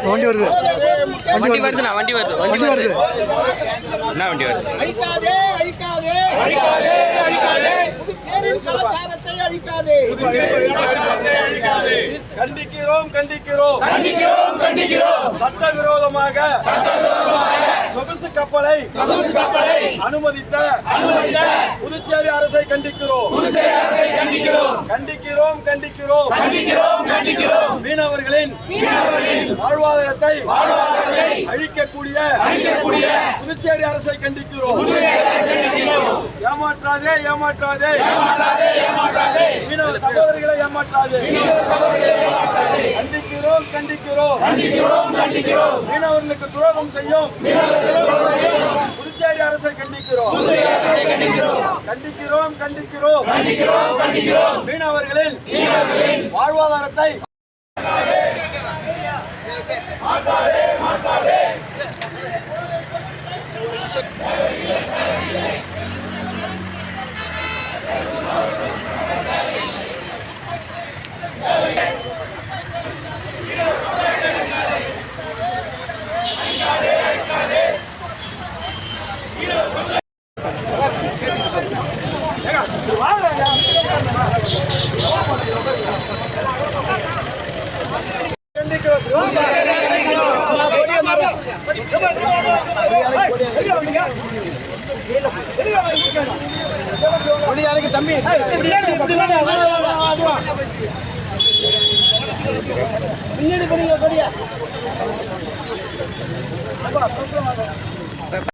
வண்டி வருது வண்டி வருதுண்ணா வண்டி வருது வண்டி வருது என்ன வண்டி வருது அழிக்காதே அழிக்காதே அழிக்காதே அழிக்காதே புதுச்சேரியின் கலாச்சாரத்தை அழிக்காதே கண்டிக்கிறோம் கண்டிக்கிறோம் கண்டிக்கிறோம் கண்டிக்கிறோம் சட்டவிரோதமாக சொகுசு கப்பலை அனுமதித்த புதுச்சேரி அரசை கண்டிக்கிறோம் கண்டிக்கிறோம் கண்டிக்கிறோம் கண்டிக்கிறோம் மீனவர்களின் வாழ்வாதாரத்தை அழிக்கக்கூடிய புதுச்சேரி அரசை கண்டிக்கிறோம் ஏமாற்றாதே ஏமாற்றாதே மீனவ சகோதரிகளை ஏமாற்றாதே கண்டிக்கிறோம் கண்டிக்கிறோம் மீனவர்களுக்கு துரோகம் செய்யும் புதுச்சேரி அரசை கண்டிக்கிறோம் கண்டிக்கிறோம் மீனவர்களின் வாழ்வாதாரத்தை தம்பி பின்னாடி